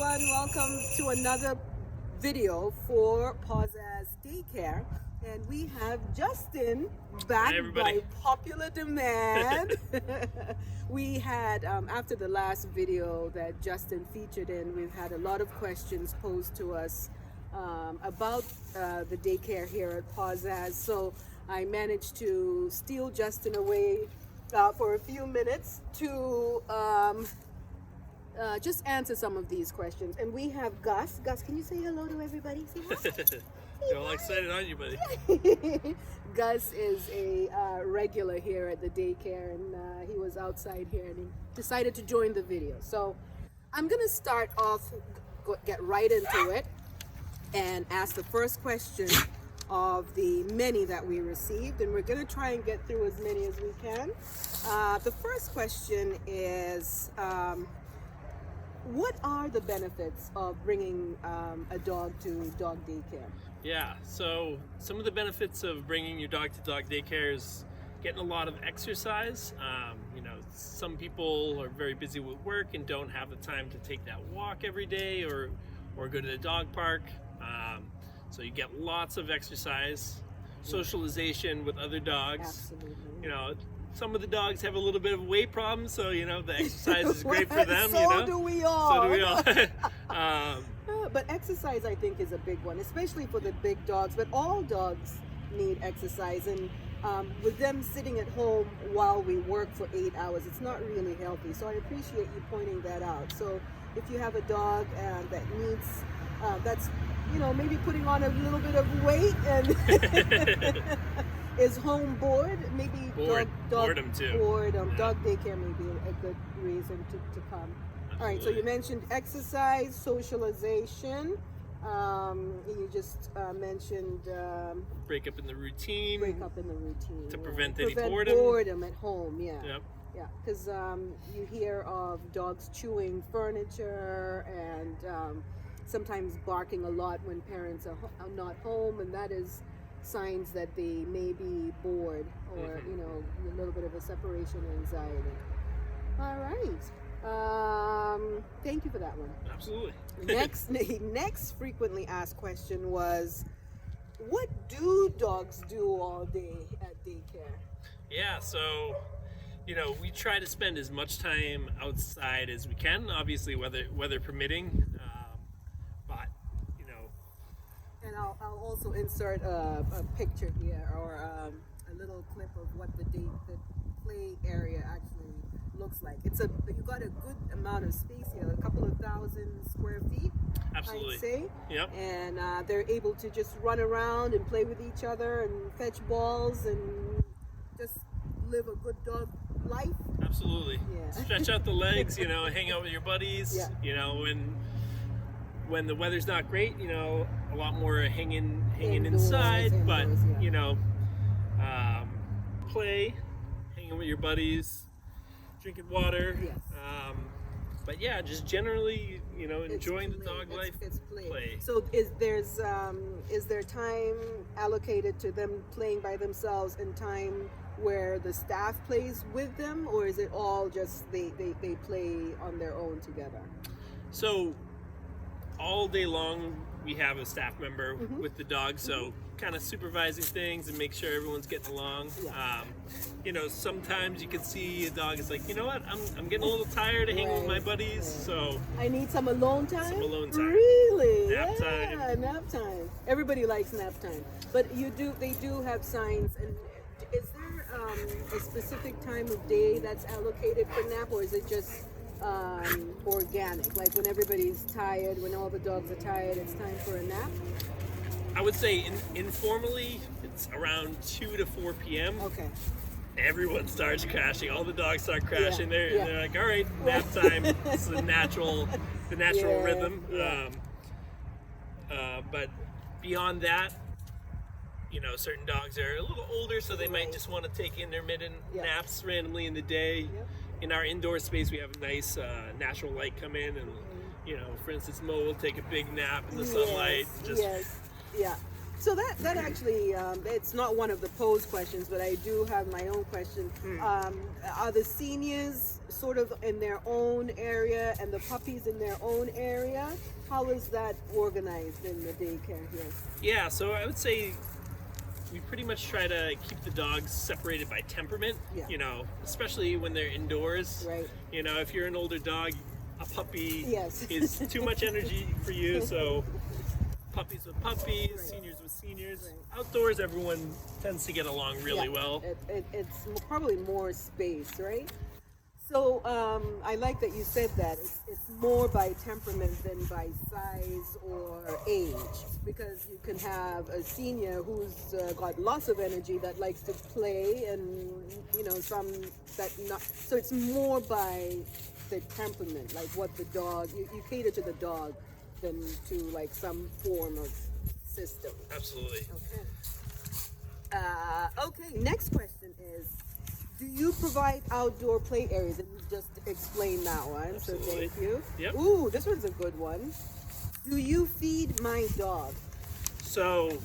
Everyone, welcome to another video for Paw Zazz Daycare, and we have Justin back by popular demand. We had after the last video that Justin featured in, we've had a lot of questions posed to us about the daycare here at Paw Zazz. So I managed to steal Justin away for a few minutes to just answer some of these questions. And we have Gus. Gus, can you say hello to everybody? Say hi. You're all excited, aren't you, buddy? Gus is a regular here at the daycare, and he was outside here and he decided to join the video. So I'm going to start off, get right into it, and ask the first question of the many that we received, and we're going to try and get through as many as we can. The first question is, what are the benefits of bringing a dog to dog daycare? Yeah, so some of the benefits of bringing your dog to dog daycare is getting a lot of exercise. You know, some people are very busy with work and don't have the time to take that walk every day or go to the dog park. So you get lots of exercise, socialization with other dogs. Absolutely. You know, some of the dogs have a little bit of weight problems, so you know the exercise is great for them. So you know, do we all. So do we all. But exercise, I think, is a big one, especially for the big dogs. But all dogs need exercise, and with them sitting at home while we work for 8 hours, it's not really healthy. So I appreciate you pointing that out. So if you have a dog that needs, that's, you know, maybe putting on a little bit of weight and is home bored, maybe boredom too. Boredom. Dog daycare may be a good reason to come. Absolutely. All right, so you mentioned exercise, socialization. You just mentioned break up in the routine. To prevent any boredom. Boredom at home, yeah. Yep. Yeah, because you hear of dogs chewing furniture and sometimes barking a lot when parents are not home, and that is signs that they may be bored or, you know, a little bit of a separation anxiety. All right. Thank you for that one. Absolutely. Next frequently asked question was, what do dogs do all day at daycare? Yeah, so, you know, we try to spend as much time outside as we can, obviously weather permitting. But, you know. And I'll also insert a picture here, or a little clip of what the play area actually looks like. You got a good amount of space here, a couple of thousand square feet. Absolutely. I'd say. Yep. And they're able to just run around and play with each other and fetch balls and just live a good dog life. Absolutely. Yeah. Stretch out the legs, you know, hang out with your buddies. Yeah. You know, when the weather's not great, you know, a lot more hanging inside, but yeah. you know, play, hanging with your buddies, drinking water. Yes. But yeah, just generally, you know, enjoying the dog life. It's play. Play. So is there time allocated to them playing by themselves and time where the staff plays with them, or is it all just they play on their own together? So all day long we have a staff member with the dog, so kind of supervising things and make sure everyone's getting along. Yeah. You know, sometimes you can see a dog is like, you know what, I'm getting a little tired of hanging with my buddies, so I need some alone time. Some alone time. Really? Nap Yeah, time. nap time. Everybody likes nap time, but they do have signs. And is there a specific time of day that's allocated for nap, or is it just organic? Like when everybody's tired, when all the dogs are tired, it's time for a nap? I would say informally it's around 2 to 4 p.m. Okay. Everyone starts crashing. All the dogs start crashing. Yeah. They're like, all right, nap time. It's the natural rhythm. Yeah. But beyond that, you know, certain dogs are a little older, so they might just want to take intermittent naps randomly in the day. Yep. In our indoor space, we have a nice natural light come in, and you know, for instance, Mo will take a big nap in the sunlight. Yes. Yeah. So that actually, it's not one of the pose questions, but I do have my own question. Are the seniors sort of in their own area and the puppies in their own area? How is that organized in the daycare here? Yeah, so I would say we pretty much try to keep the dogs separated by temperament, Yeah. you know, especially when they're indoors. Right. You know, if you're an older dog, a puppy Yes. is too much energy for you, so puppies with puppies, Right. seniors with seniors. Right. Outdoors, everyone tends to get along really Yeah, well. It's probably more space, right? So I like that you said that. It's more by temperament than by size or age, because you can have a senior who's got lots of energy that likes to play, and you know, some that not. So it's more by the temperament, like what the dog. You cater to the dog than to like some form of system. Absolutely. Okay. Okay, next question is, do you provide outdoor play areas? And you just explained that one, Absolutely. so thank you. Yep. Ooh, this one's a good one. Do you feed my dog? So,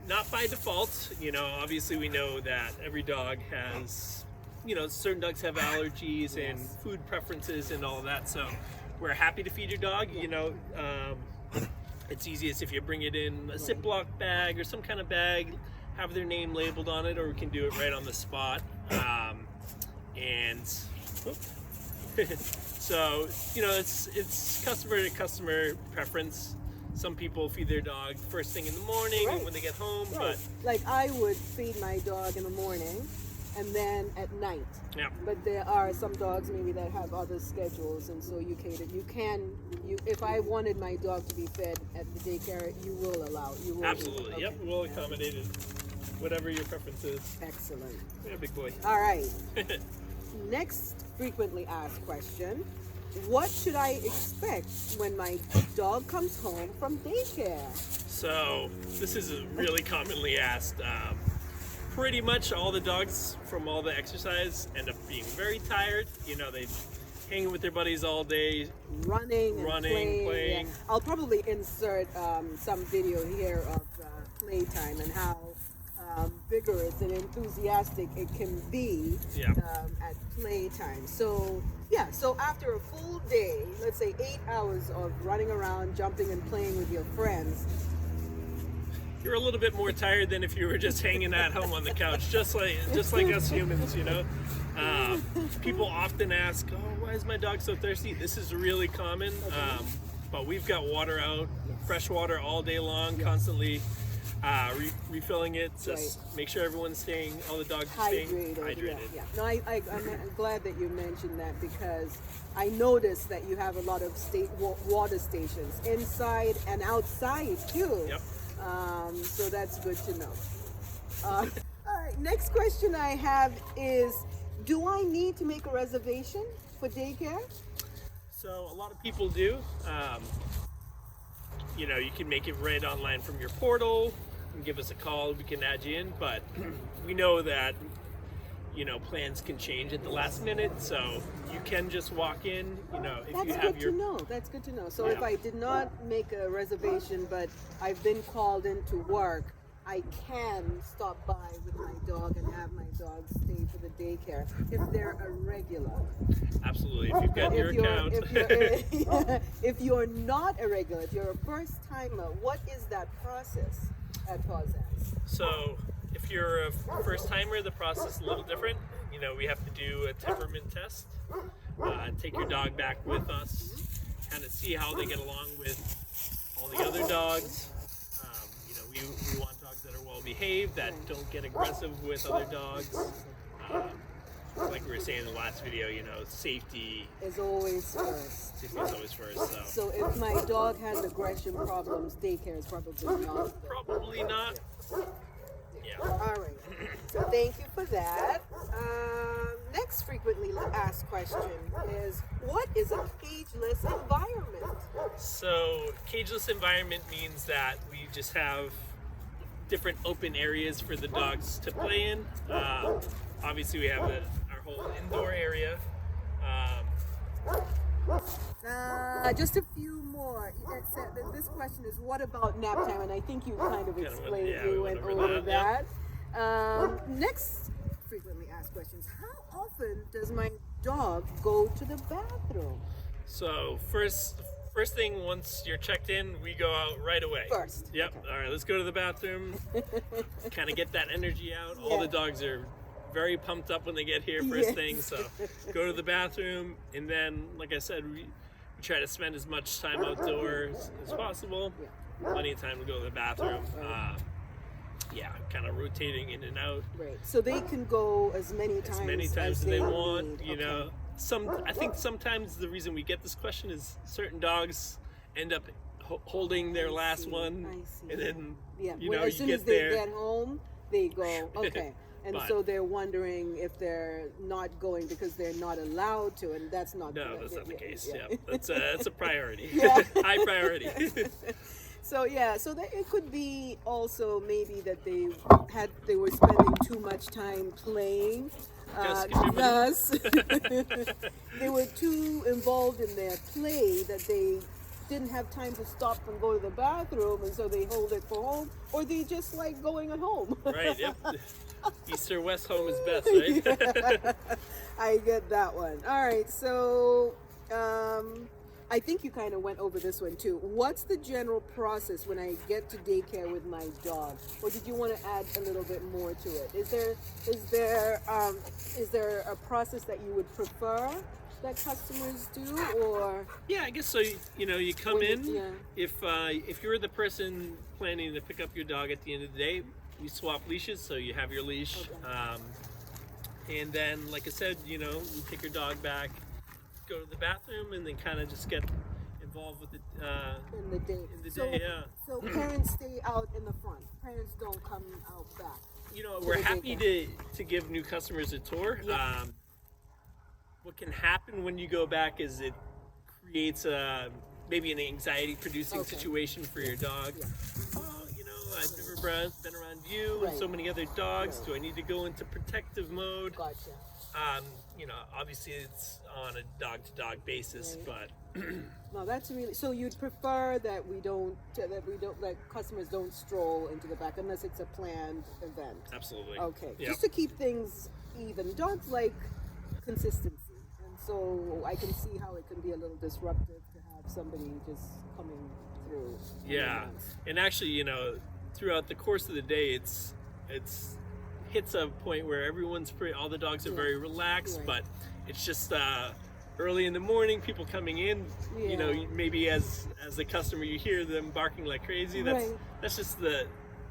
not by default. You know, obviously we know that every dog has, you know, certain dogs have allergies and Yes. food preferences and all of that. So, we're happy to feed your dog. You know, it's easiest if you bring it in a Ziploc bag or some kind of bag, have their name labeled on it, or we can do it right on the spot. So, you know, it's customer to customer preference. Some people feed their dog first thing in the morning Right. when they get home, Right. Like I would feed my dog in the morning and then at night. but yeah, But there are some dogs maybe that have other schedules, and so you cater. If I wanted my dog to be fed at the daycare, you will allow. You will. absolutely. Okay. Yep, we'll accommodate it. Whatever your preference is. Excellent. Yeah, big boy. All right. Next frequently asked question. What should I expect when my dog comes home from daycare? So, this is really commonly asked. Pretty much all the dogs from all the exercise end up being very tired. You know, they hang with their buddies all day. Running and playing. Yeah. I'll probably insert some video here of playtime and how vigorous and enthusiastic it can be Yeah. at playtime. So yeah, so after a full day, let's say 8 hours of running around, jumping and playing with your friends, You're a little bit more tired than if you were just hanging at home on the couch, just like us humans, you know. People often ask, "Oh, why is my dog so thirsty?" This is really common, but we've got water out, fresh water all day long, constantly refilling it. Just make sure everyone's all the dogs are staying hydrated. Yeah. No, I'm glad that you mentioned that, because I noticed that you have a lot of water stations inside and outside too. Yep. So that's good to know. All right, next question I have is, do I need to make a reservation for daycare? So a lot of people do. You know, you can make it right online from your portal. And give us a call, we can add you in, but we know that, you know, plans can change at the last minute, so you can just walk in, you know, if That's you have good your... to know. That's good to know. So if Yeah. I did not make a reservation, but I've been called into work, I can stop by with my dog and have my dog stay for the daycare if they're a regular. Absolutely, if you've got your account. If you're not a regular, if you're a first timer, what is that process at Paw Zazz? So if you're a first timer, the process is a little different. You know, we have to do a temperament test, take your dog back with us, kind of see how they get along with all the other dogs. You know, we want dogs that are well behaved, that don't get aggressive with other dogs. Like we were saying in the last video, you know, safety Is always first. is always first. So if my dog has aggression problems, daycare is probably not. Probably not. Yeah. All right. So thank you for that. Next frequently asked question is, what is a cageless environment? So, cageless environment means that we just have different open areas for the dogs to play in. Obviously, we have our whole indoor area. Just a few more. The this question is, what about nap time? And I think you kind of explained, yeah, you we went went over over that. Next frequently asked questions: how often does my dog go to the bathroom? So first thing, once you're checked in, we go out right away. First. Yep. Okay. All right, let's go to the bathroom. Kind of get that energy out. All the dogs are very pumped up when they get here first thing. So go to the bathroom, and then, like I said, we try to spend as much time outdoors as possible. Plenty of time to go to the bathroom. Kind of rotating in and out. Right. So they can go as many times as they want. need. You know, I think sometimes the reason we get this question is certain dogs end up holding their last one, and then you know, as soon as they get home, they go. Okay. And But- so they're wondering if they're not going because they're not allowed to, and that's not. No, that's not the case. Yeah, that's a priority. Yeah. High priority. So it could be also maybe that they were spending too much time playing. Thus, they were too involved in their play that they didn't have time to stop and go to the bathroom, and so they hold it for home, or they just like going at home. Right. Yep. East or west home is best, right? I get that one. All right, so I think you kind of went over this one too. What's the general process when I get to daycare with my dog? Or did you want to add a little bit more to it? Is there a process that you would prefer that customers do, or? Yeah, I guess so. You know, you come in. Yeah. If you're the person planning to pick up your dog at the end of the day, we swap leashes, so you have your leash. Okay. And then, like I said, you know, you take your dog back, go to the bathroom, and then kind of just get involved with In the day. day, yeah. So parents stay out in the front. Parents don't come out back. You know, we're happy to give new customers a tour. Yeah. What can happen when you go back is it creates maybe an anxiety-producing situation for your dog. Yeah. Oh, you know, I've never been around you and so many other dogs. Do I need to go into protective mode? Gotcha. You know, obviously it's on a dog-to-dog basis, but No, that's really, so you'd prefer that customers don't stroll into the back unless it's a planned event. absolutely. Okay. Yep. Just to keep things even. Dogs like consistency, and so I can see how it can be a little disruptive to have somebody just coming through. Yeah, and actually, you know, throughout the course of the day, it's hits a point where all the dogs are very relaxed, but it's just early in the morning, people coming in. You know, maybe as a customer, you hear them barking like crazy. That's just the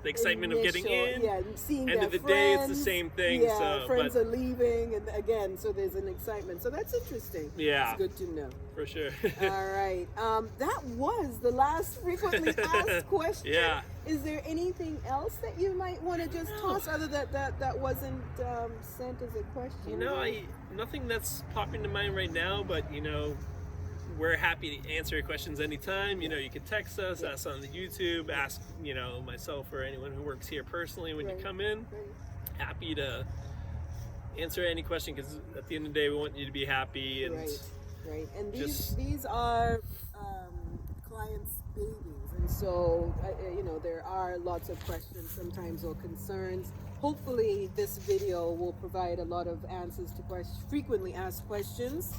excitement of getting in. And seeing End their of the friends, day, it's the same thing. Yeah, so, friends are leaving, and again, so there's an excitement. So that's interesting. Yeah, it's good to know. For sure. All right, that was the last frequently asked question. Yeah. Is there anything else that you might want to just toss other that wasn't sent as a question? You know, nothing that's popping to mind right now, but you know, we're happy to answer your questions anytime. You know, you can text us, ask on the YouTube, ask, you know, myself or anyone who works here personally when you come in. Happy to answer any question, because at the end of the day, we want you to be happy. And right. And these are clients' babies, and so you know, there are lots of questions sometimes or concerns. Hopefully this video will provide a lot of answers to frequently asked questions.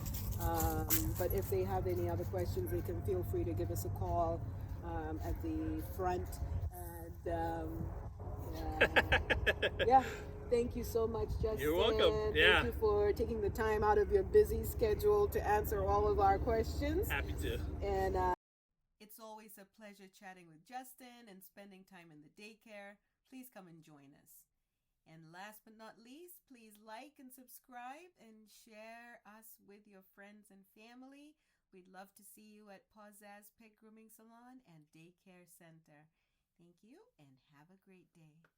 But if they have any other questions, they can feel free to give us a call at the front. And thank you so much, Justin. You're welcome. Thank you for taking the time out of your busy schedule to answer all of our questions. Happy to. And it's always a pleasure chatting with Justin and spending time in the daycare. Please come and join us. And last but not least, please like and subscribe and share us with your friends and family. We'd love to see you at Paw Zazz Pet Grooming Salon and Daycare Center. Thank you and have a great day.